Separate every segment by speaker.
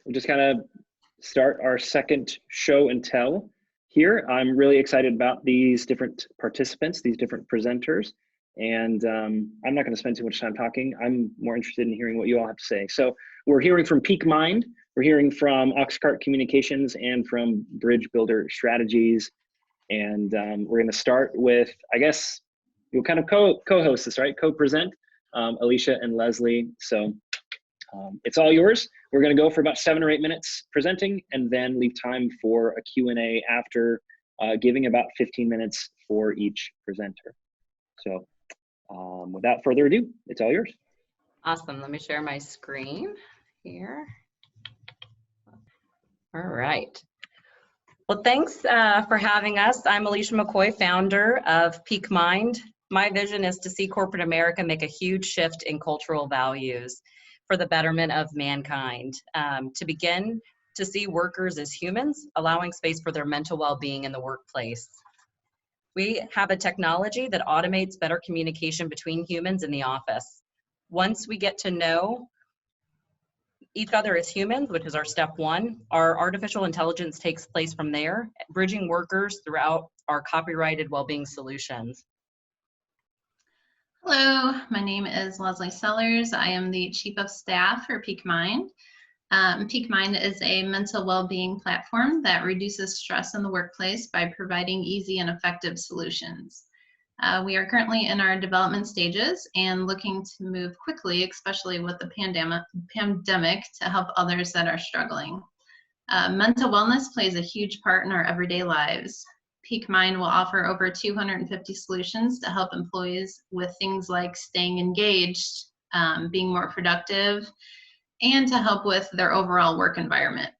Speaker 1: we'll just kind of start our second show and tell here. I'm really excited about these different participants, these different presenters, and I'm not going to spend too much time talking. I'm more interested in hearing what you all have to say. So we're hearing from Peak Mind, we're hearing from Oxcart Communications, and from Bridge Builder Strategies. And we're going to start with, I guess, you'll kind of co-host this, right? Co-present, Alicia and Leslie. So it's all yours. We're going to go for about 7 or 8 minutes presenting, and then leave time for a Q&A after, giving about 15 minutes for each presenter. So without further ado, it's all yours.
Speaker 2: Awesome. Let me share my screen here. All right. Well, thanks for having us. I'm Alicia McCoy, founder of Peak Mind. My vision is to see corporate America make a huge shift in cultural values for the betterment of mankind. To begin, to see workers as humans, allowing space for their mental well-being in the workplace. We have a technology that automates better communication between humans in the office. Once we get to know each other as humans, which is our step 1, our artificial intelligence takes place from there, bridging workers throughout our copyrighted well-being solutions.
Speaker 3: Hello, my name is Leslie Sellers. I am the Chief of Staff for Peak Mind. Peak Mind is a mental well-being platform that reduces stress in the workplace by providing easy and effective solutions. We are currently in our development stages and looking to move quickly, especially with the pandemic, to help others that are struggling. Mental wellness plays a huge part in our everyday lives. Peak Mind will offer over 250 solutions to help employees with things like staying engaged, being more productive, and to help with their overall work environment.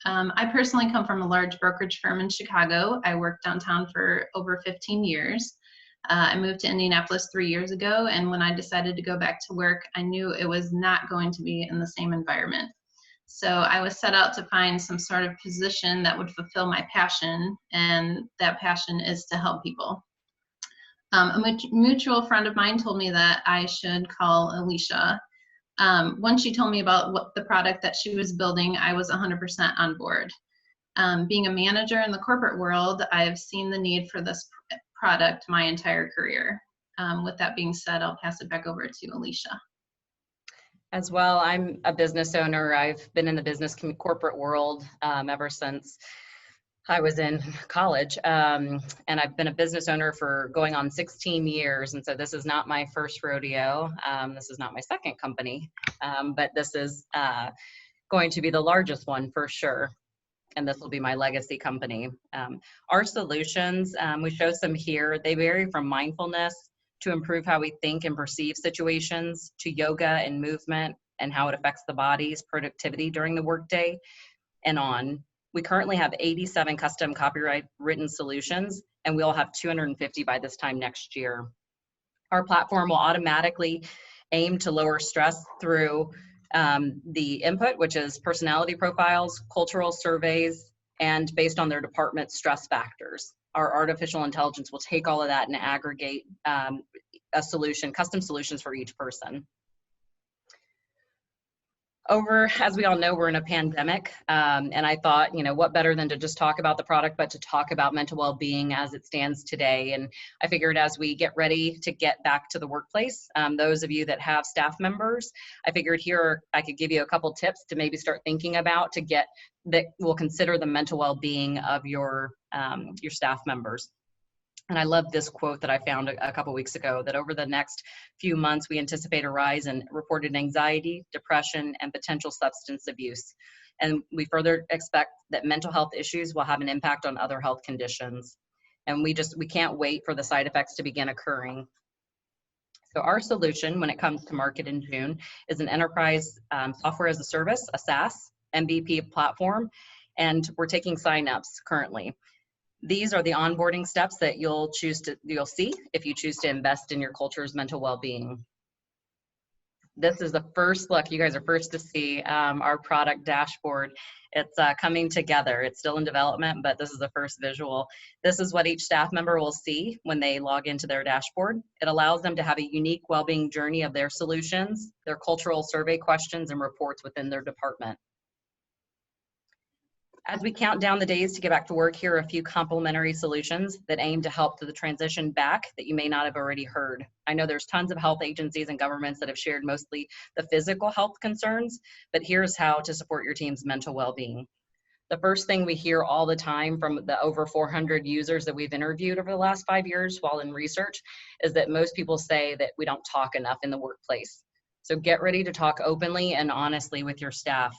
Speaker 3: I personally come from a large brokerage firm in Chicago. I worked downtown for over 15 years. I moved to Indianapolis 3 years ago, and when I decided to go back to work, I knew it was not going to be in the same environment. So I was set out to find some sort of position that would fulfill my passion, and that passion is to help people. A mutual friend of mine told me that I should call Alicia. Once she told me about what the product that she was building, I was 100% on board. Being a manager in the corporate world, I've seen the need for this product my entire career. With that being said, I'll pass it back over to Alicia.
Speaker 2: As well, I'm a business owner. I've been in the business corporate world ever since I was in college, and I've been a business owner for going on 16 years, and so this is not my first rodeo. This is not my second company, but this is going to be the largest one for sure, and this will be my legacy company. Our solutions, we show some here, they vary from mindfulness to improve how we think and perceive situations, to yoga and movement and how it affects the body's productivity during the workday, and on. We currently have 87 custom copyright written solutions, and we'll have 250 by this time next year. Our platform will automatically aim to lower stress through the input, which is personality profiles, cultural surveys, and based on their department stress factors. Our artificial intelligence will take all of that and aggregate a solution, custom solutions for each person. As we all know, we're in a pandemic, and I thought, what better than to just talk about the product, but to talk about mental well-being as it stands today. And I figured as we get ready to get back to the workplace, those of you that have staff members, I figured here I could give you a couple tips to maybe start thinking about that will consider the mental well-being of your staff members. And I love this quote that I found a couple weeks ago, that over the next few months, we anticipate a rise in reported anxiety, depression, and potential substance abuse. And we further expect that mental health issues will have an impact on other health conditions. And we can't wait for the side effects to begin occurring. So our solution, when it comes to market in June, is an enterprise software as a service, a SaaS, MVP platform, and we're taking signups currently. These are the onboarding steps that you'll see if you choose to invest in your culture's mental well-being. This is the first look. You guys are first to see our product dashboard. It's coming together. It's still in development, but this is the first visual. This is what each staff member will see when they log into their dashboard. It allows them to have a unique well-being journey of their solutions, their cultural survey questions, and reports within their department. As we count down the days to get back to work, here are a few complementary solutions that aim to help to the transition back that you may not have already heard. I know there's tons of health agencies and governments that have shared mostly the physical health concerns, but here's how to support your team's mental well-being. The first thing we hear all the time from the over 400 users that we've interviewed over the last 5 years while in research is that most people say that we don't talk enough in the workplace. So get ready to talk openly and honestly with your staff.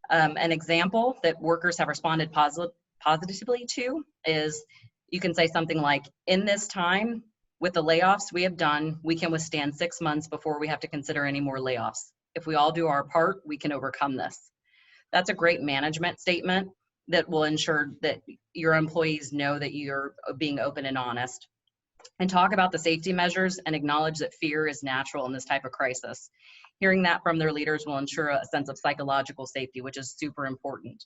Speaker 2: An example that workers have responded positively to is you can say something like, in this time, with the layoffs we have done, we can withstand 6 months before we have to consider any more layoffs. If we all do our part, we can overcome this. That's a great management statement that will ensure that your employees know that you're being open and honest. And talk about the safety measures and acknowledge that fear is natural in this type of crisis. Hearing that from their leaders will ensure a sense of psychological safety, which is super important.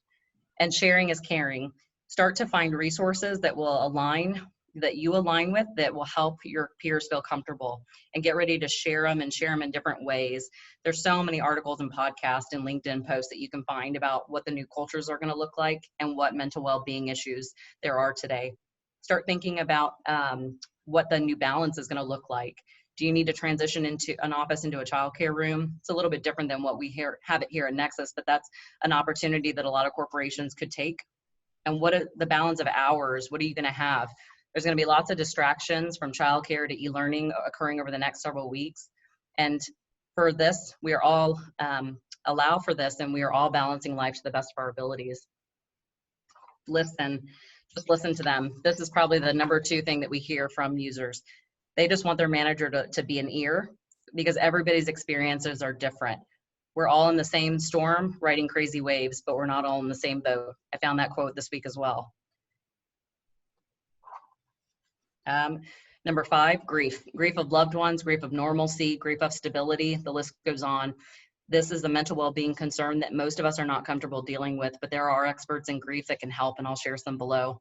Speaker 2: And sharing is caring. Start to find resources that will align, that you align with, that will help your peers feel comfortable, and get ready to share them and share them in different ways. There's so many articles and podcasts and LinkedIn posts that you can find about what the new cultures are going to look like and what mental well-being issues there are today. Start thinking about what the new balance is going to look like. Do you need to transition into an office into a childcare room? It's a little bit different than what we have it here at Nexus, but that's an opportunity that a lot of corporations could take. And what are the balance of hours? What are you going to have? There's going to be lots of distractions from childcare to e-learning occurring over the next several weeks. And for this, we are all allow for this, and we are all balancing life to the best of our abilities. Listen, just listen to them. This is probably the number 2 thing that we hear from users. They just want their manager to be an ear, because everybody's experiences are different. We're all in the same storm, riding crazy waves, but we're not all in the same boat. I found that quote this week as well. Number 5, grief. Grief of loved ones, grief of normalcy, grief of stability, the list goes on. This is the mental well-being concern that most of us are not comfortable dealing with, but there are experts in grief that can help, and I'll share some below.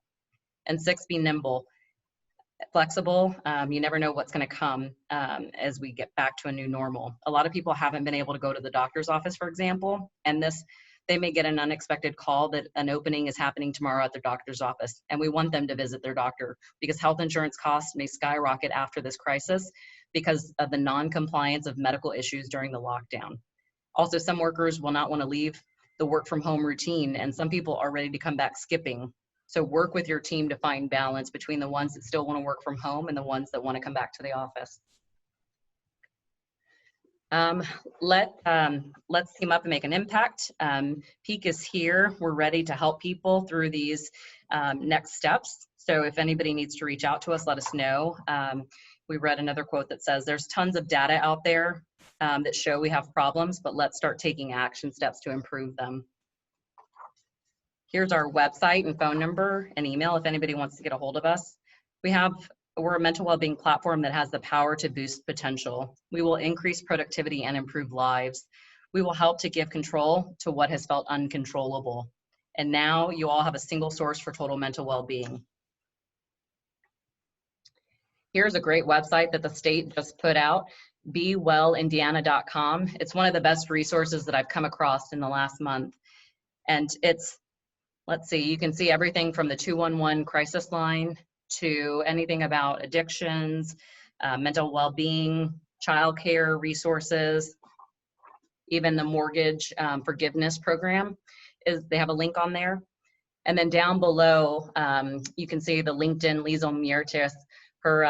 Speaker 2: And 6, be nimble. Flexible. You never know what's going to come as we get back to a new normal. A lot of people haven't been able to go to the doctor's office, for example, and they may get an unexpected call that an opening is happening tomorrow at their doctor's office, and we want them to visit their doctor, because health insurance costs may skyrocket after this crisis because of the non-compliance of medical issues during the lockdown. Also, some workers will not want to leave the work from home routine, and some people are ready to come back skipping. So work with your team to find balance between the ones that still want to work from home and the ones that want to come back to the office. Let's team up and make an impact. Peak is here. We're ready to help people through these next steps. So if anybody needs to reach out to us, let us know. We read another quote that says, there's tons of data out there that show we have problems, but let's start taking action steps to improve them. Here's our website and phone number and email if anybody wants to get a hold of us. We're a mental well-being platform that has the power to boost potential. We will increase productivity and improve lives. We will help to give control to what has felt uncontrollable. And now you all have a single source for total mental well-being. Here's a great website that the state just put out, bewellindiana.com. It's one of the best resources that I've come across in the last month. And let's see, you can see everything from the 211 crisis line to anything about addictions, mental well-being, childcare resources, even the mortgage forgiveness program. They have a link on there. And then down below, you can see the LinkedIn Liesl Miertes, her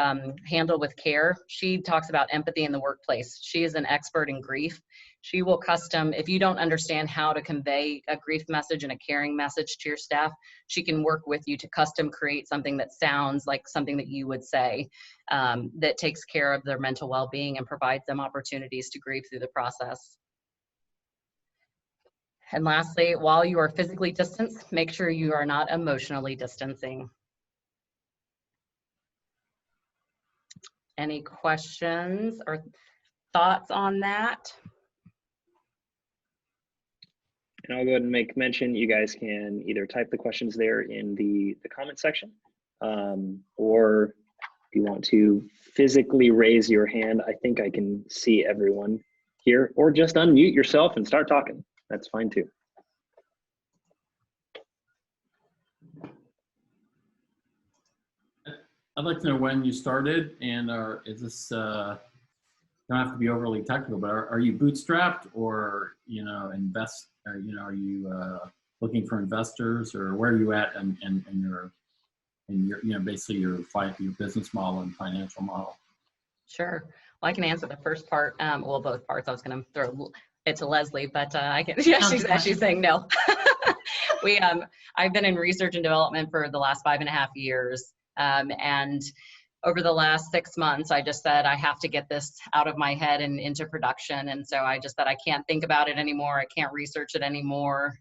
Speaker 2: handle with care. She talks about empathy in the workplace. She is an expert in grief. She will if you don't understand how to convey a grief message and a caring message to your staff, she can work with you to custom create something that sounds like something that you would say, that takes care of their mental well-being and provides them opportunities to grieve through the process. And lastly, while you are physically distanced, make sure you are not emotionally distancing. Any questions or thoughts on that?
Speaker 1: And I'll go ahead and make mention, you guys can either type the questions there in the comment section, or if you want to physically raise your hand, I think I can see everyone here, or just unmute yourself and start talking. That's fine too.
Speaker 4: I'd like to know when you started, and is this don't have to be overly technical, but are you bootstrapped or are you looking for investors, or where are you at in your basically your business model and financial model?
Speaker 2: Sure. Well, I can answer the first part. Well, both parts. I was going to throw it to Leslie, but I can. Yeah, she's saying no. I've been in research and development for the last 5.5 years, and over the last 6 months, I just said I have to get this out of my head and into production. And so I just said I can't think about it anymore. I can't research it anymore.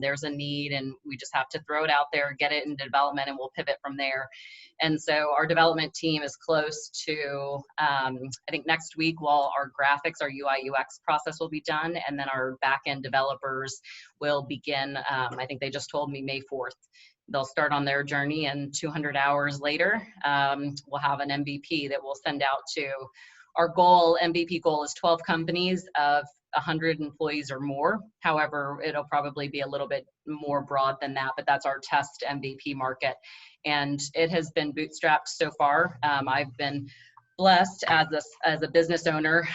Speaker 2: There's a need, and we just have to throw it out there, get it into development, and we'll pivot from there. And so our development team is close to, I think next week, while our graphics, our UI UX process will be done, and then our back-end developers will begin, I think they just told me May 4th. They'll start on their journey, and 200 hours later, we'll have an MVP that we'll send out to. Our MVP goal is 12 companies of 100 employees or more. However, it'll probably be a little bit more broad than that, but that's our test MVP market. And it has been bootstrapped so far. I've been blessed as a business owner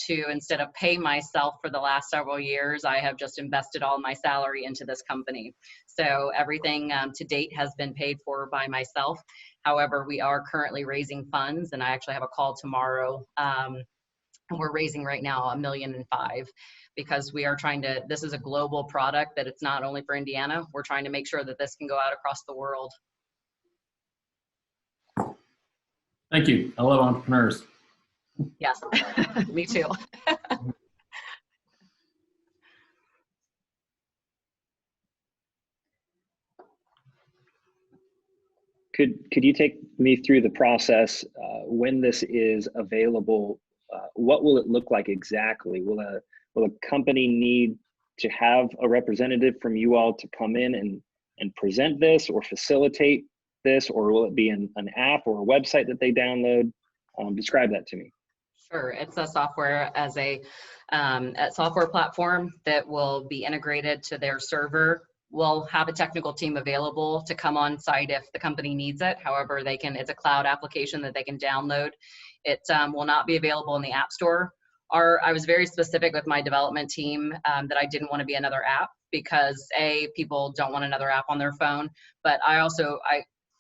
Speaker 2: to, instead of pay myself for the last several years, I have just invested all my salary into this company. So everything to date has been paid for by myself. However, we are currently raising funds, and I actually have a call tomorrow. And we're raising right now $1.5 million, because we are trying to, this is a global product, that it's not only for Indiana. We're trying to make sure that this can go out across the world.
Speaker 4: Thank you. I love entrepreneurs.
Speaker 2: Yes, me too.
Speaker 1: Could you take me through the process when this is available? What will it look like exactly? Will a company need to have a representative from you all to come in and present this or facilitate this, or will it be an app or a website that they download? Describe that to me.
Speaker 2: Sure, it's a software as a software platform that will be integrated to their server. We'll have a technical team available to come on site if the company needs it. However, it's a cloud application that they can download. It will not be available in the App Store. I was very specific with my development team that I didn't want to be another app, because people don't want another app on their phone. But I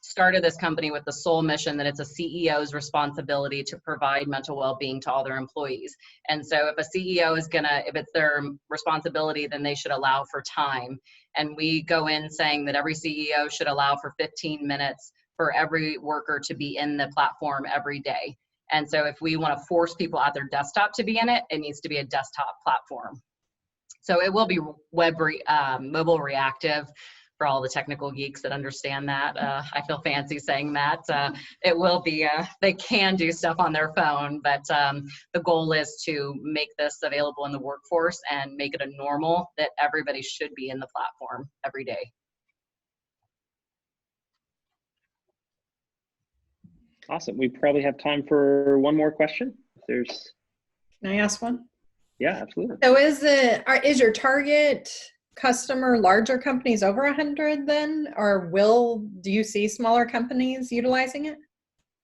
Speaker 2: started this company with the sole mission that it's a CEO's responsibility to provide mental well-being to all their employees. And so if a CEO is if it's their responsibility, then they should allow for time. And we go in saying that every CEO should allow for 15 minutes for every worker to be in the platform every day. And so if we want to force people at their desktop to be in it, it needs to be a desktop platform. So it will be mobile reactive. For all the technical geeks that understand that, I feel fancy saying that. It will be, they can do stuff on their phone, but the goal is to make this available in the workforce and make it a normal that everybody should be in the platform every day.
Speaker 1: Awesome. We probably have time for one more question. If
Speaker 5: Can I ask one?
Speaker 1: Yeah, absolutely.
Speaker 5: So is your target customer larger companies over 100 then, or do you see smaller companies utilizing it?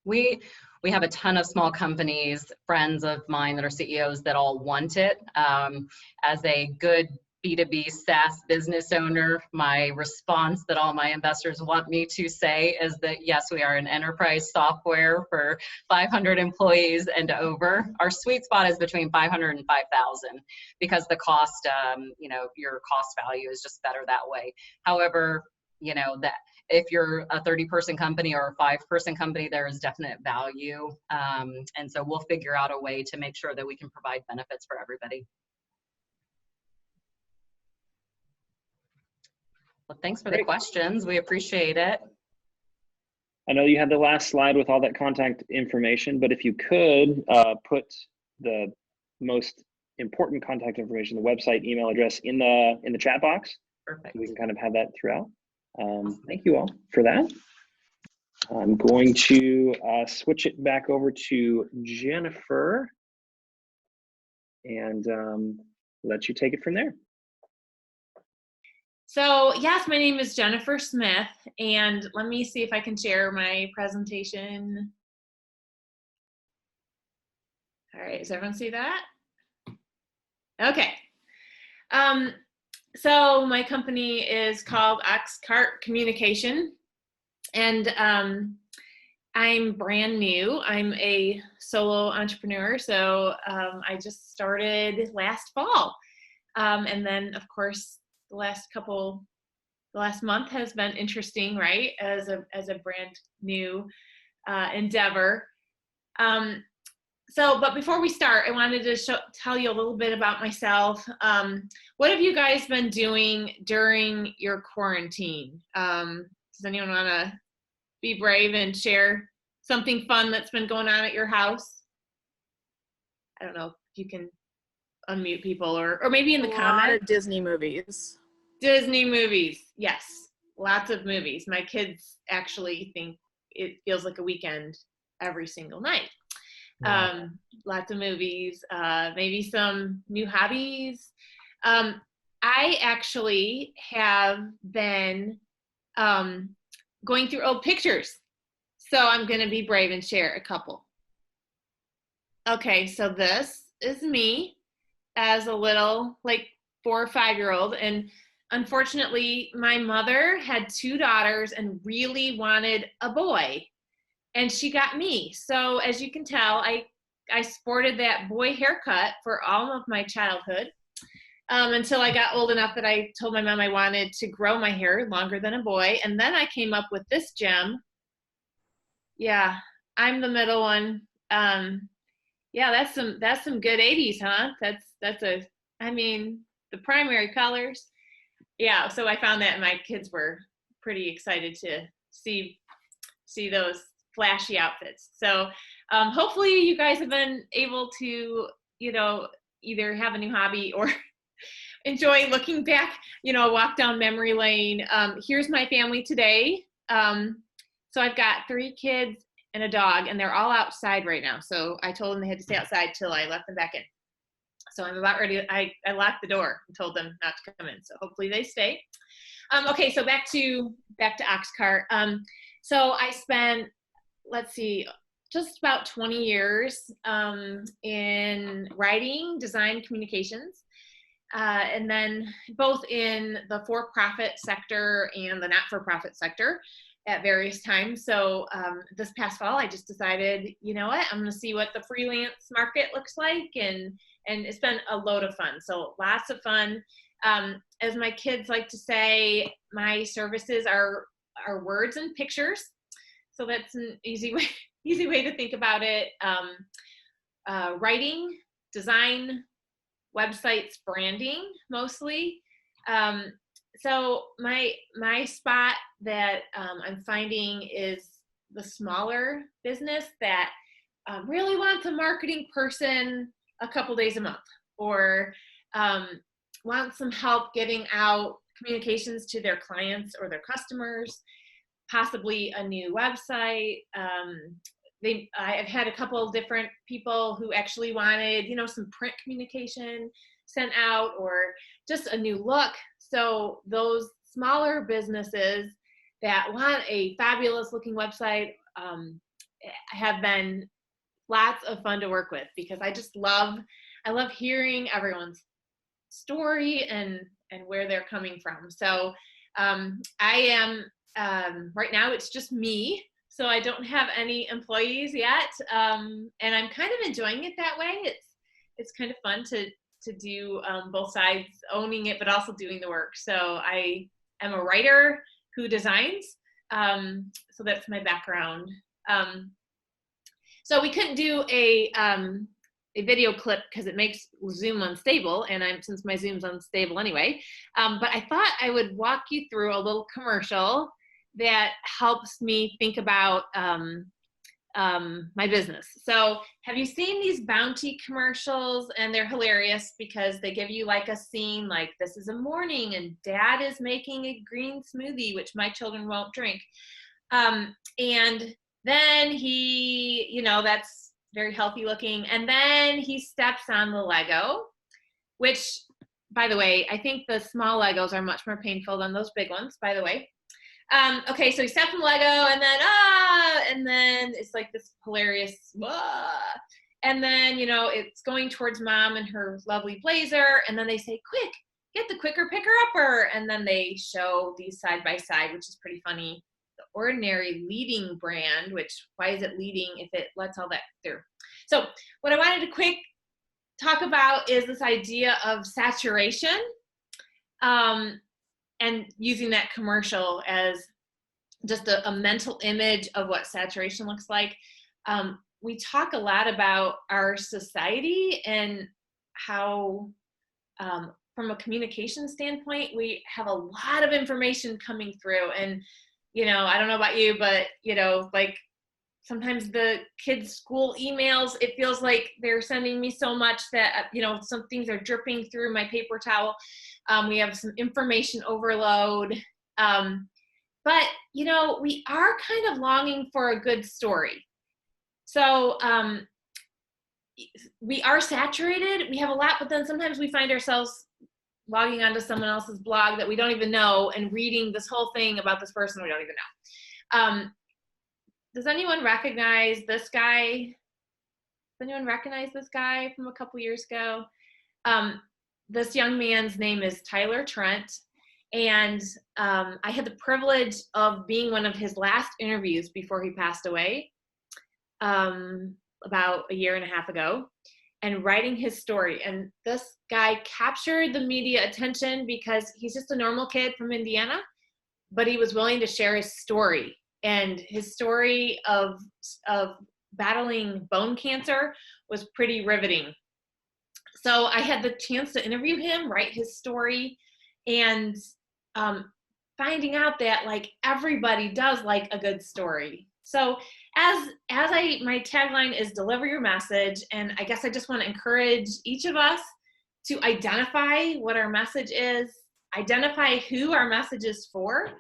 Speaker 2: We have a ton of small companies, friends of mine that are CEOs that all want it. As a good B2B SaaS business owner, my response that all my investors want me to say is that yes, we are an enterprise software for 500 employees and over. Our sweet spot is between 500 and 5,000, because the cost, your cost value is just better that way. However, that if you're a 30-person company or a 5-person company, there is definite value. And so we'll figure out a way to make sure that we can provide benefits for everybody. Well, thanks for the questions. We appreciate it.
Speaker 1: I know you had the last slide with all that contact information, but if you could put the most important contact information, the website, email address in the chat box.
Speaker 2: Perfect.
Speaker 1: So we can kind of have that throughout. Thank you all for that. I'm going to switch it back over to Jennifer and let you take it from there.
Speaker 6: So yes, my name is Jennifer Smith, and let me see if I can share my presentation. All right, does everyone see that? Okay. So my company is called Oxcart Communication, and I'm brand new. I'm a solo entrepreneur, so I just started last fall. And then, of course, the last month has been interesting, right? As a brand new endeavor. But before we start, I wanted to tell you a little bit about myself. What have you guys been doing during your quarantine? Does anyone want to be brave and share something fun that's been going on at your house? I don't know if you can unmute people or maybe in the comments.
Speaker 7: A lot of Disney movies.
Speaker 6: Disney movies, yes, lots of movies. My kids actually think it feels like a weekend every single night. Wow. Lots of movies, maybe some new hobbies. I actually have been going through old pictures, so I'm going to be brave and share a couple. Okay, so this is me as a little, like, 4 or 5-year-old, and unfortunately, my mother had 2 daughters and really wanted a boy, and she got me. So as you can tell, I sported that boy haircut for all of my childhood until I got old enough that I told my mom I wanted to grow my hair longer than a boy, and then I came up with this gem. Yeah, I'm the middle one. Yeah, that's some good 80s, huh? I mean, the primary colors. Yeah, so I found that, and my kids were pretty excited to see those flashy outfits. So hopefully you guys have been able to, either have a new hobby or enjoy looking back, walk down memory lane. Here's my family today. So I've got 3 kids and a dog, and they're all outside right now. So I told them they had to stay outside till I let them back in. So I'm about ready. I locked the door and told them not to come in. So hopefully they stay. Okay, so back to Oxcart. So I spent, let's see, just about 20 years in writing, design, communications, and then both in the for-profit sector and the not-for-profit sector at various times. So this past fall, I just decided, you know what, I'm going to see what the freelance market looks like, and it's been a load of fun. So lots of fun. As my kids like to say, my services are words and pictures. So that's an easy way to think about it. Writing, design, websites, branding, mostly. So my spot that I'm finding is the smaller business that really wants a marketing person a couple days a month, or wants some help getting out communications to their clients or their customers, possibly a new website. I've had a couple of different people who actually wanted, some print communication sent out, or just a new look. So those smaller businesses that want a fabulous looking website have been lots of fun to work with, because I love hearing everyone's story and where they're coming from. So I am, right now it's just me. So I don't have any employees yet. And I'm kind of enjoying it that way. It's kind of fun to do both sides, owning it, but also doing the work. So I am a writer who designs. So that's my background. So we couldn't do a video clip because it makes Zoom unstable, and since my Zoom's unstable anyway. But I thought I would walk you through a little commercial that helps me think about my business. So have you seen these Bounty commercials? And they're hilarious because they give you like a scene, like this is a morning and dad is making a green smoothie, which my children won't drink. And then he, that's very healthy looking. And then he steps on the Lego, which by the way, I think the small Legos are much more painful than those big ones, by the way. Okay, so he stepped from Lego, and then it's like this hilarious, and then, you know, it's going towards mom and her lovely blazer, and then they say, quick, get the quicker picker-upper, and then they show these side by side, which is pretty funny. The Ordinary leading brand, which, why is it leading if it lets all that through? So what I wanted to quick talk about is this idea of saturation, and using that commercial as just a mental image of what saturation looks like. We talk a lot about our society and how, from a communication standpoint, we have a lot of information coming through. And, you know, I don't know about you, but, you know, like sometimes the kids' school emails, it feels like they're sending me so much that, you know, some things are dripping through my paper towel. We have some information overload. But, you know, we are kind of longing for a good story. So we are saturated. We have a lot, but then sometimes we find ourselves logging onto someone else's blog that we don't even know and reading this whole thing about this person we don't even know. Does anyone recognize this guy? Does anyone recognize this guy from a couple years ago? This young man's name is Tyler Trent. And I had the privilege of being one of his last interviews before he passed away about a year and a half ago, and writing his story. And this guy captured the media attention because he's just a normal kid from Indiana, but he was willing to share his story. And his story of battling bone cancer was pretty riveting. So I had the chance to interview him, write his story, and finding out that like everybody does like a good story. So my tagline is deliver your message, and I guess I just want to encourage each of us to identify what our message is, identify who our message is for.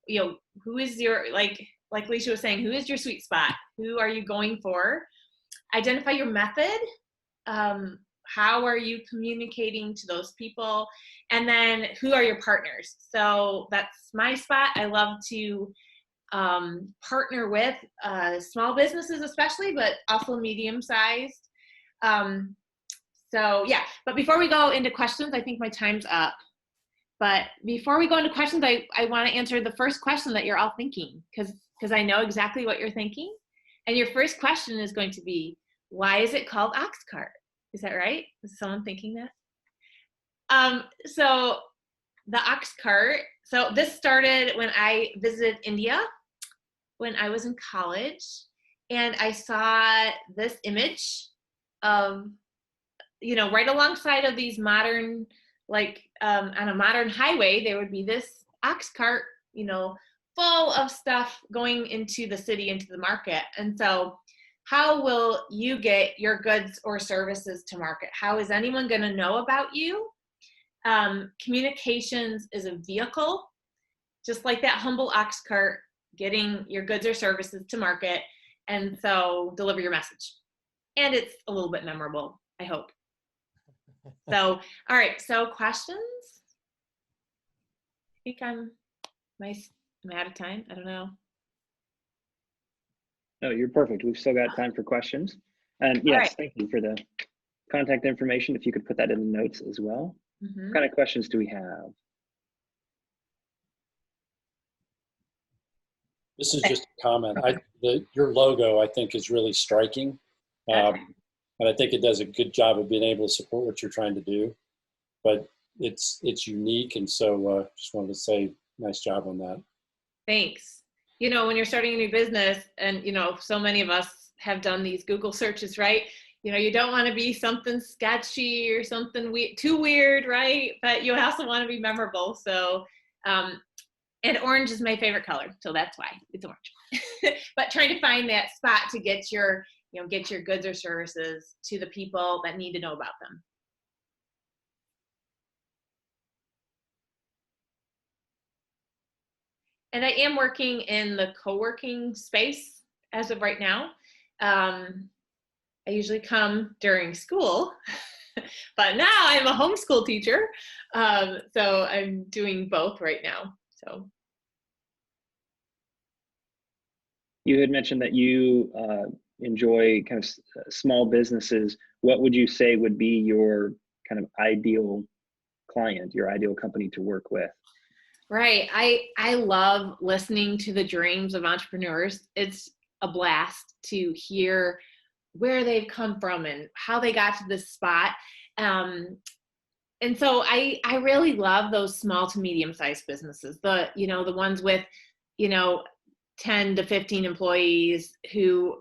Speaker 6: You know, who is your, like Leisha was saying, who is your sweet spot? Who are you going for? Identify your method. How are you communicating to those people? And then who are your partners? So that's my spot. I love to partner with small businesses especially, but also medium-sized. So yeah, but before we go into questions, I think my time's up. But before we go into questions, I want to answer the first question that you're all thinking, because I know exactly what you're thinking. And your first question is going to be, why is it called ox cart? Is that right? Is someone thinking that? So the ox cart, so this started when I visited India when I was in college, and I saw this image of, you know, right alongside of these modern, like on a modern highway, there would be this ox cart, you know, full of stuff going into the city, into the market. And so how will you get your goods or services to market? How is anyone going to know about you? Communications is a vehicle, just like that humble ox cart, getting your goods or services to market. And so deliver your message. And it's a little bit memorable, I hope. So, all right, so questions? I think I'm out of time. I don't know.
Speaker 1: No, you're perfect. We've still got time for questions. And yes,
Speaker 6: right.
Speaker 1: Thank you for the contact information. If you could put that in the notes as well.
Speaker 6: Mm-hmm.
Speaker 1: What kind of questions do we have?
Speaker 8: This is just a comment. Your logo, I think, is really striking.
Speaker 6: Okay.
Speaker 8: And I think it does a good job of being able to support what you're trying to do. But it's unique. And so just wanted to say, nice job on that.
Speaker 6: Thanks. You know, when you're starting a new business, and, you know, so many of us have done these Google searches, right? You know, you don't want to be something sketchy or something too weird, right? But you also want to be memorable. So, and orange is my favorite color, so that's why it's orange. But trying to find that spot to get your, you know, get your goods or services to the people that need to know about them. And I am working in the co-working space as of right now. I usually come during school But now I'm a homeschool teacher. So I'm doing both right now. So.
Speaker 1: You had mentioned that you enjoy kind of small businesses. What would you say would be your kind of ideal client, your ideal company to work with?
Speaker 6: Right. I love listening to the dreams of entrepreneurs. It's a blast to hear where they've come from and how they got to this spot. And so I really love those small to medium-sized businesses, the ones with, 10 to 15 employees who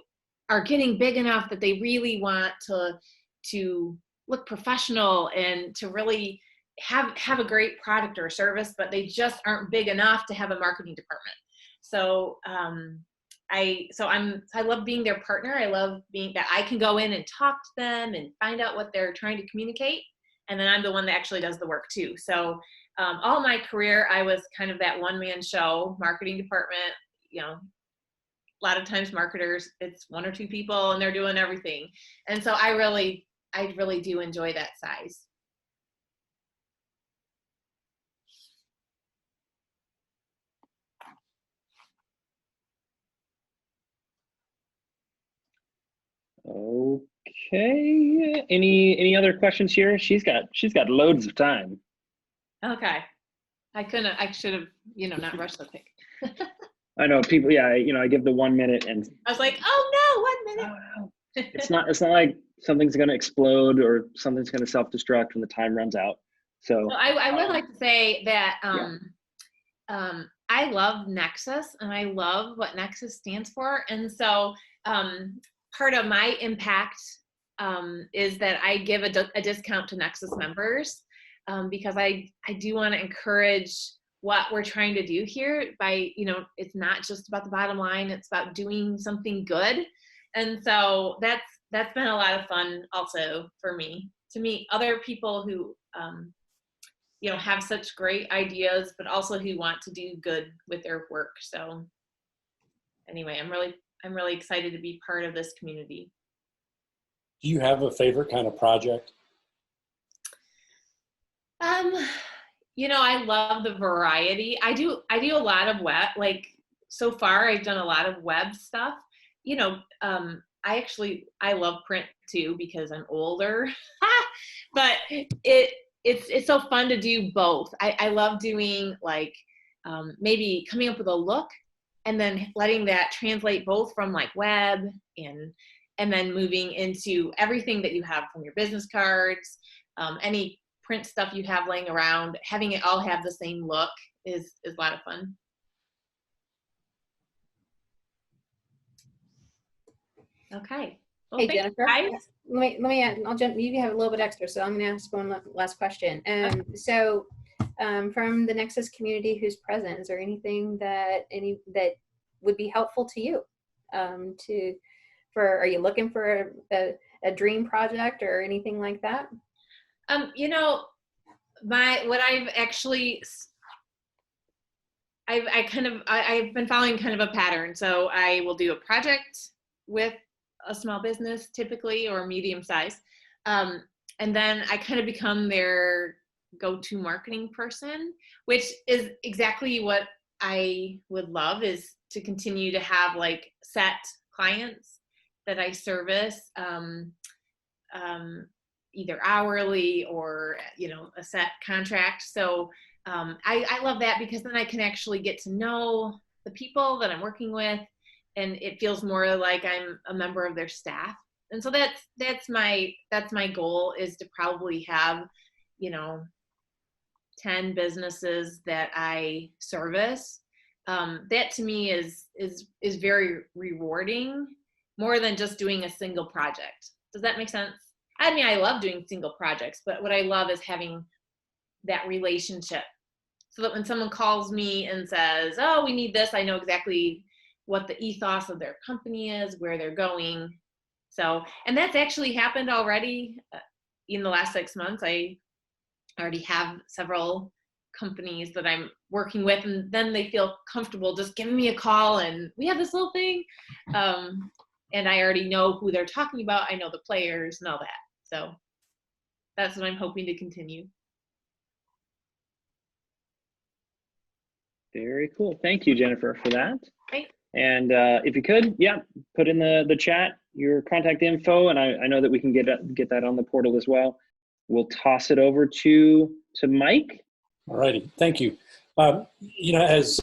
Speaker 6: are getting big enough that they really want to look professional and to really have a great product or service, but they just aren't big enough to have a marketing department. So I love being their partner. I love being that I can go in and talk to them and find out what they're trying to communicate. And then I'm the one that actually does the work too. So all my career, I was kind of that one-man show, marketing department. A lot of times marketers, it's one or two people and they're doing everything. And so I really do enjoy that size.
Speaker 1: Okay. Any other questions here? She's got loads of time.
Speaker 6: Okay. I should have, not rushed so quick.
Speaker 1: I know people, yeah, I give the 1 minute and
Speaker 6: I was like, oh no, 1 minute.
Speaker 1: Oh, no. It's not like something's going to explode or something's going to self-destruct when the time runs out. So
Speaker 6: I would like to say that I love Nexus and I love what Nexus stands for. And so part of my impact is that I give a discount to Nexus members because I do want to encourage what we're trying to do here by, it's not just about the bottom line, it's about doing something good. And so that's been a lot of fun also for me, to meet other people who, have such great ideas, but also who want to do good with their work. So anyway, I'm really excited to be part of this community.
Speaker 8: Do you have a favorite kind of project?
Speaker 6: I love the variety. I do a lot of web, so far I've done a lot of web stuff. I love print too because I'm older, but it's so fun to do both. I love doing maybe coming up with a look and then letting that translate both from web and then moving into everything that you have from your business cards, any print stuff you have laying around, having it all have the same look is a lot of fun. Okay. Well,
Speaker 9: hey Jennifer, let me add, I'll jump, you have a little bit extra, so I'm gonna ask one last question. So from the Nexus community who's present, is there anything that would be helpful to you are you looking for a dream project or anything like that?
Speaker 6: I've been following kind of a pattern. So I will do a project with a small business typically, or medium size. And then I kind of become their go-to marketing person, which is exactly what I would love, is to continue to have set clients that I service, either hourly or, a set contract. So I love that because then I can actually get to know the people that I'm working with, and it feels more like I'm a member of their staff. And so that's my goal, is to probably have, 10 businesses that I service. That to me is very rewarding, more than just doing a single project. Does that make sense? I mean, I love doing single projects, but what I love is having that relationship, so that when someone calls me and says, oh, we need this, I know exactly what the ethos of their company is, where they're going. So, and that's actually happened already in the last 6 months. I already have several companies that I'm working with, and then they feel comfortable just giving me a call and we have this little thing. And I already know who they're talking about. I know the players and all that. So that's what I'm hoping to continue.
Speaker 1: Very cool. Thank you, Jennifer, for that.
Speaker 6: Great.
Speaker 1: And if you could, yeah, put in the chat your contact info, and I know that we can get that on the portal as well. We'll toss it over to Mike.
Speaker 8: All righty, thank you. You know, as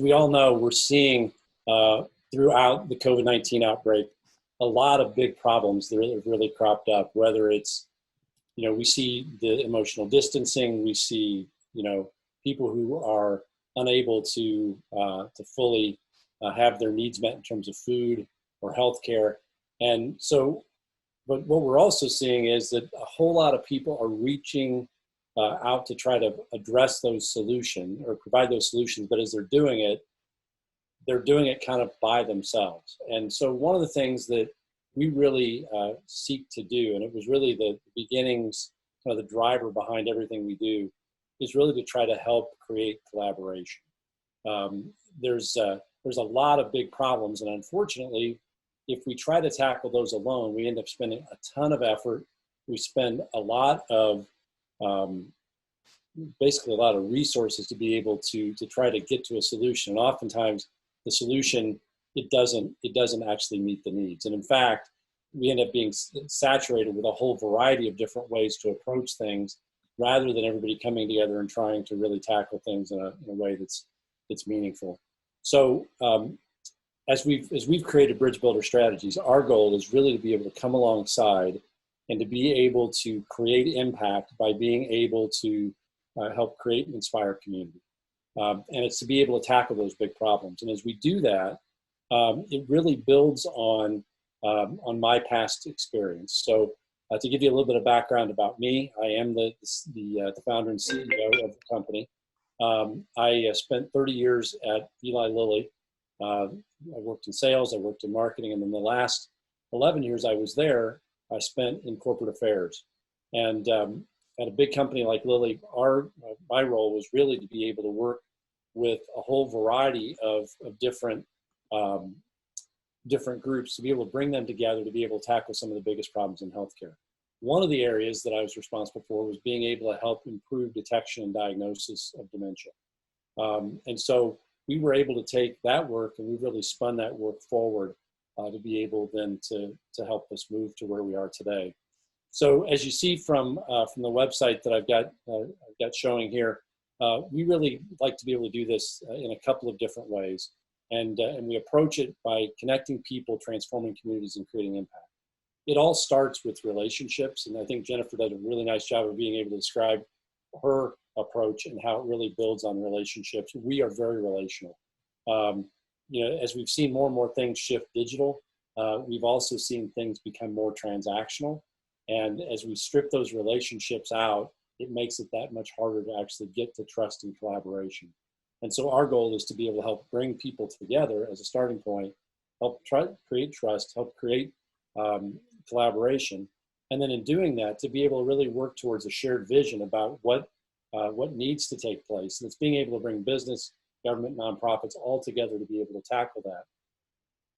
Speaker 8: we all know, we're seeing throughout the COVID-19 outbreak a lot of big problems that have really cropped up. Whether it's, you know, we see the emotional distancing, we see, you know, people who are unable to fully have their needs met in terms of food or healthcare. And so, but what we're also seeing is that a whole lot of people are reaching out to try to address those solutions or provide those solutions. But as they're doing it kind of by themselves. And so one of the things that we really seek to do, and it was really the beginnings, kind of the driver behind everything we do, is really to try to help create collaboration. There's a lot of big problems, and unfortunately, if we try to tackle those alone, we end up spending a ton of effort. We spend a lot of, basically a lot of resources to be able to try to get to a solution. And oftentimes, the solution, it doesn't actually meet the needs. And in fact, we end up being saturated with a whole variety of different ways to approach things, rather than everybody coming together and trying to really tackle things in a way that's meaningful. So as we've created Bridge Builder Strategies, our goal is really to be able to come alongside and to be able to create impact by being able to help create and inspire community. And it's to be able to tackle those big problems. And as we do that, it really builds on my past experience. So to give you a little bit of background about me, I am the founder and CEO of the company. I spent 30 years at Eli Lilly. I worked in sales, I worked in marketing, and then the last 11 years I was there, I spent in corporate affairs. And at a big company like Lilly, my role was really to be able to work with a whole variety of different groups, to be able to bring them together to be able to tackle some of the biggest problems in healthcare. One of the areas that I was responsible for was being able to help improve detection and diagnosis of dementia. And so we were able to take that work, and we really spun that work forward to be able then to help us move to where we are today. So as you see from the website that I've got showing here, we really like to be able to do this in a couple of different ways. And we approach it by connecting people, transforming communities, and creating impact. It all starts with relationships, and I think Jennifer did a really nice job of being able to describe her approach and how it really builds on relationships. We are very relational. You know, as we've seen more and more things shift digital, we've also seen things become more transactional. And as we strip those relationships out, it makes it that much harder to actually get to trust and collaboration. And so our goal is to be able to help bring people together as a starting point, help create trust, help create collaboration. And then in doing that, to be able to really work towards a shared vision about what needs to take place. And it's being able to bring business, government, nonprofits all together to be able to tackle that.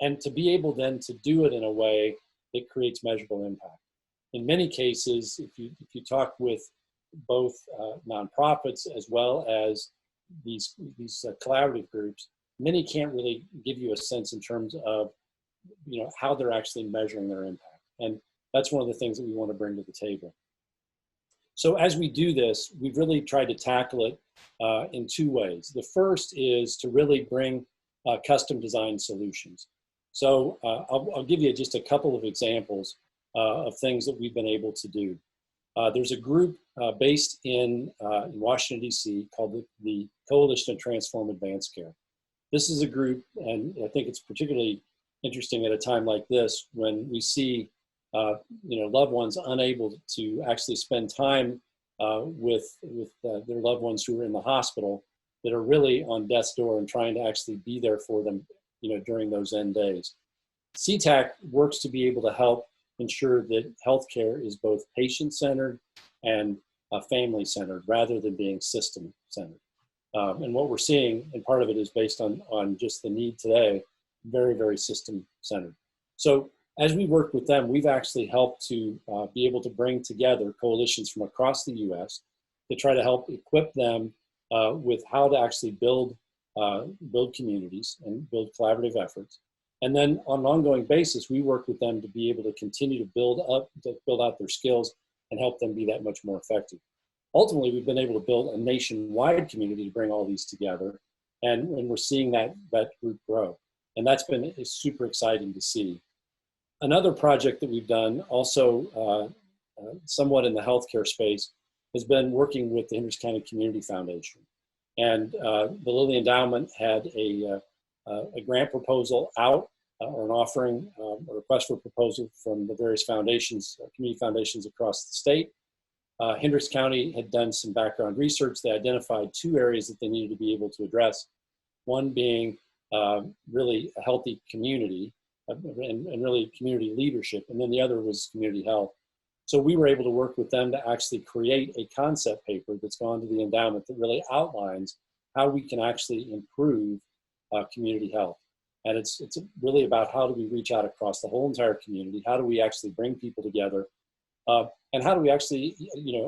Speaker 8: And to be able then to do it in a way that creates measurable impact. In many cases, if you talk with both nonprofits as well as these collaborative groups, many can't really give you a sense in terms of, you know, how they're actually measuring their impact. And that's one of the things that we want to bring to the table. So as we do this, we've really tried to tackle it in two ways. The first is to really bring custom designed solutions. So I'll give you just a couple of examples of things that we've been able to do. There's a group based in Washington, D.C. called the Coalition to Transform Advanced Care. This is a group, and I think it's particularly interesting at a time like this when we see loved ones unable to actually spend time with their loved ones who are in the hospital, that are really on death's door and trying to actually be there for them, during those end days. CTAC works to be able to help ensure that healthcare is both patient-centered and family-centered rather than being system-centered. And what we're seeing, and part of it is based on just the need today, very, very system-centered. So as we work with them, we've actually helped to be able to bring together coalitions from across the U.S. to try to help equip them with how to actually build communities and build collaborative efforts. And then on an ongoing basis, we work with them to be able to continue to build out their skills and help them be that much more effective. Ultimately, we've been able to build a nationwide community to bring all these together, and we're seeing that group grow. And that's been super exciting to see. Another project that we've done, also somewhat in the healthcare space, has been working with the Hendricks County Community Foundation. And the Lilly Endowment had a grant proposal out, or an offering, a request for proposal from the various foundations, community foundations across the state. Hendricks County had done some background research. They identified 2 areas that they needed to be able to address. One being really a healthy community and really community leadership. And then the other was community health. So we were able to work with them to actually create a concept paper that's gone to the endowment that really outlines how we can actually improve community health. And it's really about how do we reach out across the whole entire community? How do we actually bring people together? And how do we actually,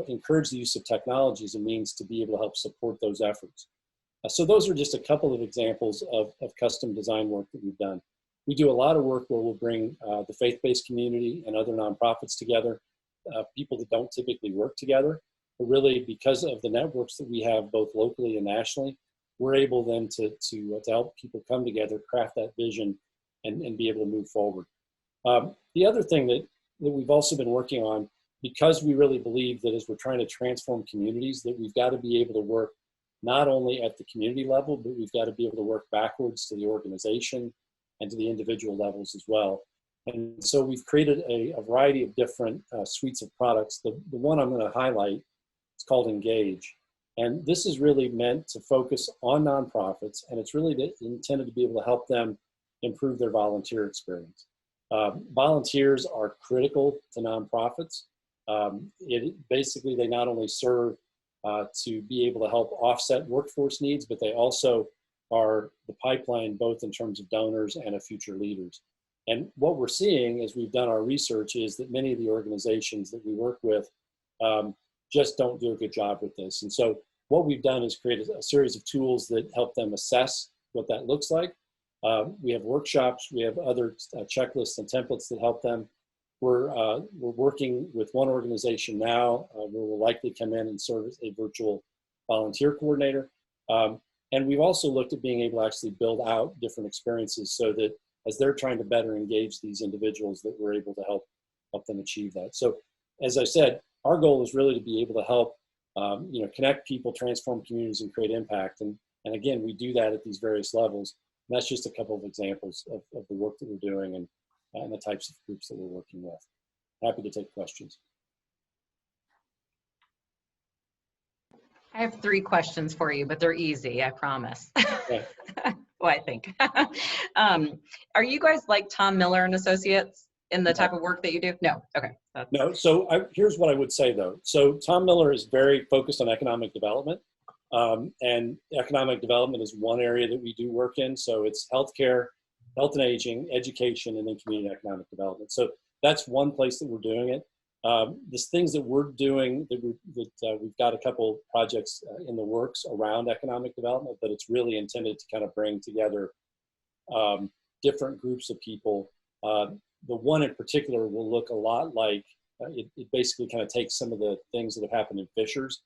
Speaker 8: encourage the use of technology as a means to be able to help support those efforts? So those are just a couple of examples of custom design work that we've done. We do a lot of work where we'll bring the faith-based community and other nonprofits together, people that don't typically work together. But really, because of the networks that we have both locally and nationally, we're able then to help people come together, craft that vision, and be able to move forward. The other thing that we've also been working on, because we really believe that as we're trying to transform communities, that we've got to be able to work not only at the community level, but we've got to be able to work backwards to the organization and to the individual levels as well. And so we've created a variety of different suites of products. The one I'm going to highlight is called Engage. And this is really meant to focus on nonprofits, and it's really intended to be able to help them improve their volunteer experience. Volunteers are critical to nonprofits. Basically, they not only serve to be able to help offset workforce needs, but they also are the pipeline both in terms of donors and of future leaders. And what we're seeing as we've done our research is that many of the organizations that we work with just don't do a good job with this. And so what we've done is created a series of tools that help them assess what that looks like. We have workshops, we have other checklists and templates that help them. We're working with one organization now where we'll likely come in and serve as a virtual volunteer coordinator. And we've also looked at being able to actually build out different experiences so that as they're trying to better engage these individuals, that we're able to help them achieve that. So as I said, our goal is really to be able to help connect people, transform communities, and create impact. And again, we do that at these various levels. And that's just a couple of examples of the work that we're doing and the types of groups that we're working with. Happy to take questions.
Speaker 2: I have 3 questions for you, but they're easy, I promise.
Speaker 8: Okay.
Speaker 2: Well, I think. Are you guys like Tom Miller and Associates in the type of work that you do? No. Okay.
Speaker 8: No. So here's what I would say, though. So Tom Miller is very focused on economic development. And economic development is one area that we do work in. So it's healthcare, health and aging, education, and then community economic development. So that's one place that we're doing it. There's things that we're doing that we've got a couple projects in the works around economic development, but it's really intended to kind of bring together different groups of people. The one in particular will look a lot like, it basically kind of takes some of the things that have happened in Fishers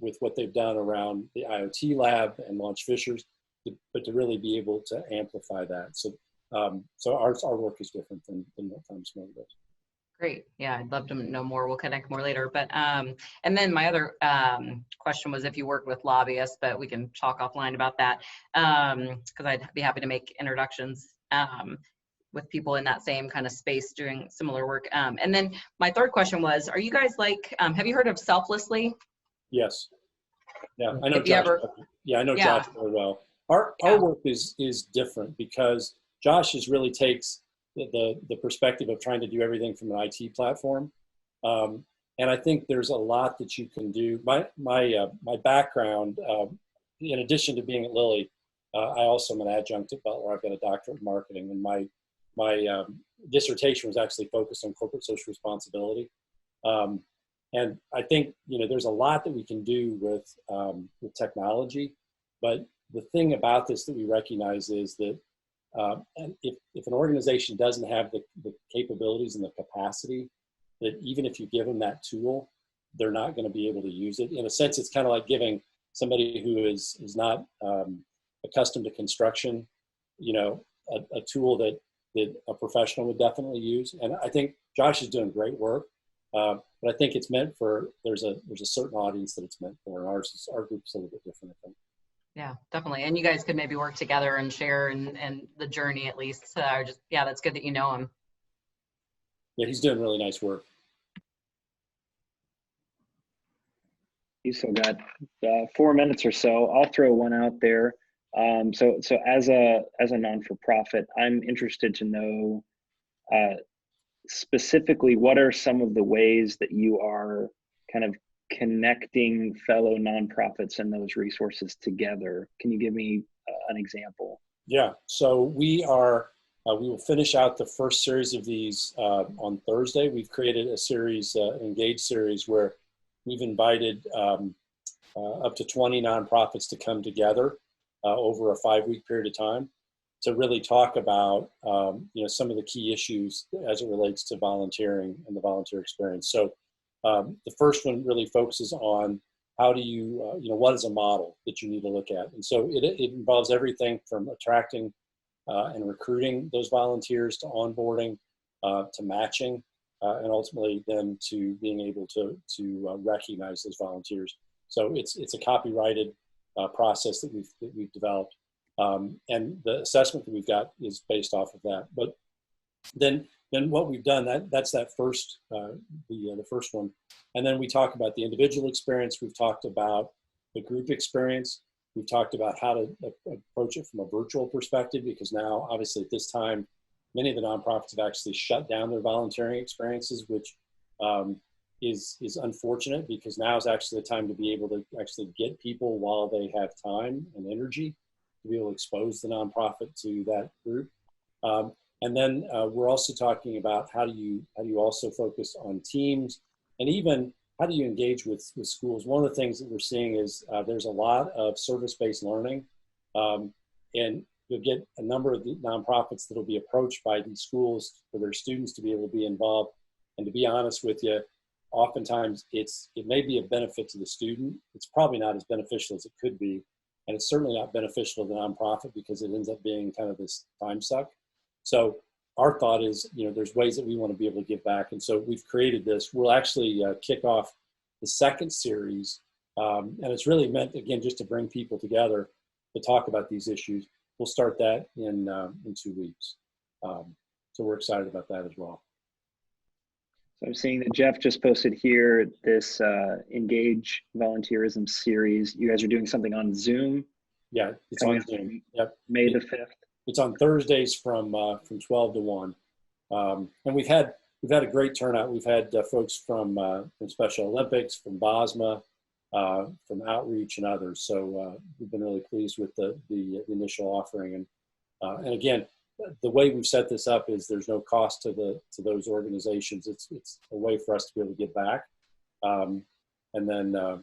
Speaker 8: with what they've done around the IoT lab and Launch Fishers, but to really be able to amplify that. So our work is different than what Tom's Miller does.
Speaker 2: Great. Yeah, I'd love to know more. We'll connect more later. But and then my other question was if you work with lobbyists, but we can talk offline about that because I'd be happy to make introductions with people in that same kind of space doing similar work. And then my third question was, are you guys like, have you heard of Selflessly?
Speaker 8: Yes. Yeah, I know Josh. I know Josh very well. Our work is different because Josh really takes the perspective of trying to do everything from an IT platform. And I think there's a lot that you can do. My background, in addition to being at Lilly, I also am an adjunct at Butler. I've got a doctorate in marketing, and my dissertation was actually focused on corporate social responsibility. And I think, there's a lot that we can do with technology, but the thing about this that we recognize is that if an organization doesn't have the capabilities and the capacity, that even if you give them that tool, they're not going to be able to use it. In a sense, it's kind of like giving somebody who is not accustomed to construction, a tool that a professional would definitely use. And I think Josh is doing great work, but I think it's meant for, there's a certain audience that it's meant for, and our group's a little bit different, I think.
Speaker 2: Yeah, definitely. And you guys could maybe work together and share and the journey at least. So that's good that you know him.
Speaker 8: Yeah, he's doing really nice work.
Speaker 1: You still got 4 minutes or so. I'll throw one out there. So as a non-for-profit, I'm interested to know specifically what are some of the ways that you are kind of connecting fellow nonprofits and those resources together. Can you give me an example?
Speaker 8: Yeah, so we will finish out the first series of these on Thursday. We've created a series, Engage series, where we've invited up to 20 nonprofits to come together over a 5-week period of time to really talk about some of the key issues as it relates to volunteering and the volunteer experience. So the first one really focuses on how do you, what is a model that you need to look at? And so it involves everything from attracting and recruiting those volunteers to onboarding, to matching, and ultimately then to being able to recognize those volunteers. So it's a copyrighted process that we've developed, and the assessment that we've got is based off of that. But then what we've done, that's that first the first one, and then we talk about the individual experience. We've talked about the group experience. We've talked about how to approach it from a virtual perspective, because now obviously at this time many of the nonprofits have actually shut down their volunteering experiences, which is unfortunate, because now is actually the time to be able to actually get people while they have time and energy to be able to expose the nonprofit to that group. And then we're also talking about how do you also focus on teams, and even how do you engage with schools. One of the things that we're seeing is there's a lot of service-based learning, and you'll get a number of the nonprofits that will be approached by these schools for their students to be able to be involved. And to be honest with you, oftentimes it may be a benefit to the student. It's probably not as beneficial as it could be. And it's certainly not beneficial to the nonprofit, because it ends up being kind of this time suck. So our thought is, there's ways that we want to be able to give back. And so we've created this. We'll actually kick off the second series. And it's really meant, again, just to bring people together to talk about these issues. We'll start that in 2 weeks. So we're excited about that as well.
Speaker 1: So I'm seeing that Jeff just posted here this Engage Volunteerism series. You guys are doing something on Zoom?
Speaker 8: Yeah, it's on Zoom. Yep.
Speaker 1: May the 5th.
Speaker 8: It's on Thursdays from 12 to 1. And we've had a great turnout. We've had folks from Special Olympics, from BOSMA, from Outreach, and others. So we've been really pleased with the initial offering. And again, the way we've set this up is there's no cost to those organizations. It's a way for us to be able to give back. And then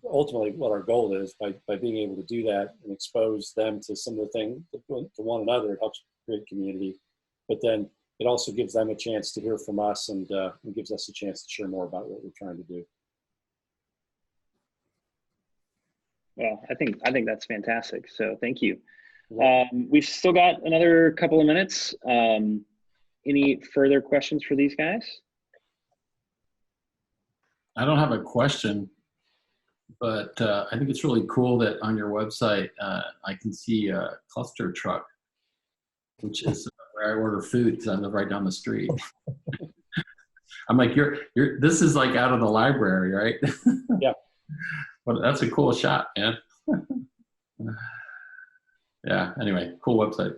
Speaker 8: ultimately what our goal is, by being able to do that and expose them to some of the things, to one another, it helps create community. But then it also gives them a chance to hear from us, and gives us a chance to share more about what we're trying to do.
Speaker 1: Well, I think that's fantastic. So thank you. We've still got another couple of minutes. Any further questions for these guys?
Speaker 4: I don't have a question, but I think it's really cool that on your website I can see a cluster truck, which is where I order food, because I live right down the street. I'm like, this is like out of the library, right?
Speaker 8: Yeah.
Speaker 4: Well, that's a cool shot, man. Yeah, anyway, cool website.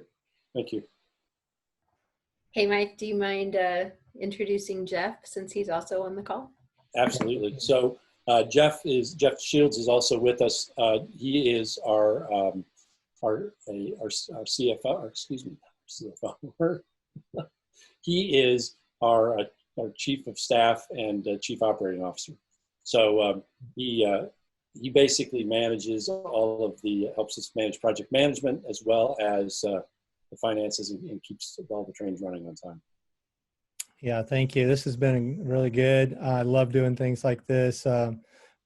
Speaker 8: Thank you.
Speaker 9: Hey, Mike, do you mind introducing Jeff, since he's also on the call?
Speaker 8: Absolutely. So Jeff Shields is also with us. He is our CFO, or excuse me, CFO. He is our chief of staff and chief operating officer. So he basically manages all of helps us manage project management as well as the finances and keeps all the trains running on time.
Speaker 10: Yeah, thank you. This has been really good. I love doing things like this.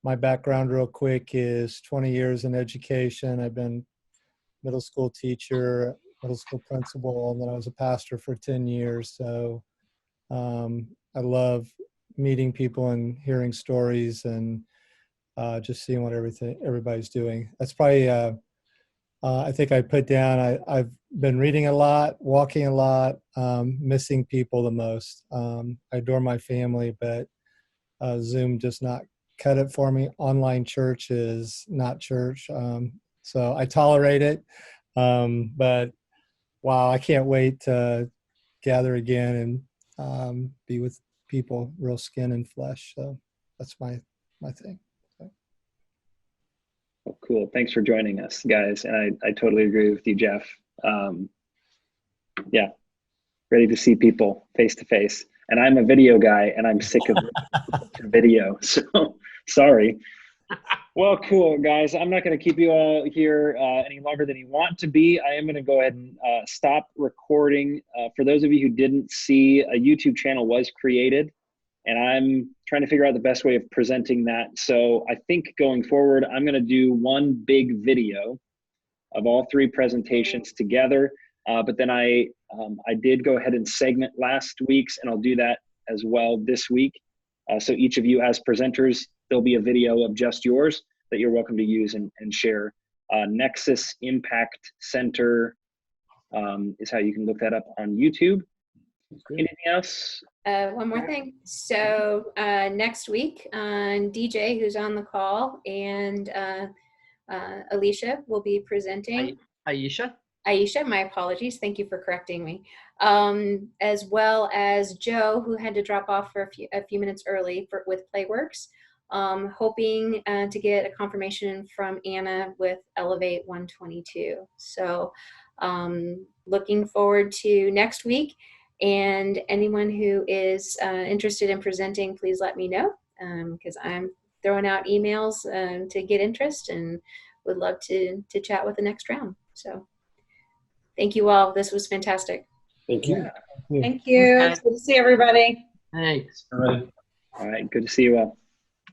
Speaker 10: My background real quick is 20 years in education. I've been middle school teacher, middle school principal, and then I was a pastor for 10 years. So I love meeting people and hearing stories and just seeing what everybody's doing. That's probably, I think I put down, I've been reading a lot, walking a lot, missing people the most. I adore my family, but Zoom does not cut it for me. Online church is not church. So I tolerate it. But wow, I can't wait to gather again and be with people, real skin and flesh. So that's my thing. So.
Speaker 1: Well, cool. Thanks for joining us, guys. And I totally agree with you, Jeff. Yeah, ready to see people face to face. And I'm a video guy, and I'm sick of video. So sorry. Well, cool, guys. I'm not going to keep you all here any longer than you want to be. I am going to go ahead and stop recording. For those of you who didn't see, a YouTube channel was created, and I'm trying to figure out the best way of presenting that. So I think going forward, I'm going to do one big video of all three presentations together. But then I did go ahead and segment last week's, and I'll do that as well this week. So each of you as presenters, there'll be a video of just yours that you're welcome to use and share. Nexus Impact Center is how you can look that up on YouTube. Anything else?
Speaker 9: One more thing. So next week, DJ, who's on the call, and Alicia will be presenting. Aisha, my apologies. Thank you for correcting me. As well as Joe, who had to drop off for a few minutes early with Playworks. Hoping to get a confirmation from Anna with Elevate 122. So looking forward to next week. And anyone who is interested in presenting, please let me know, because I'm throwing out emails to get interest and would love to chat with the next round. So thank you all. This was fantastic.
Speaker 8: Thank you.
Speaker 5: Thank you. It's good to see everybody.
Speaker 11: Thanks.
Speaker 1: All right. Good to see you all.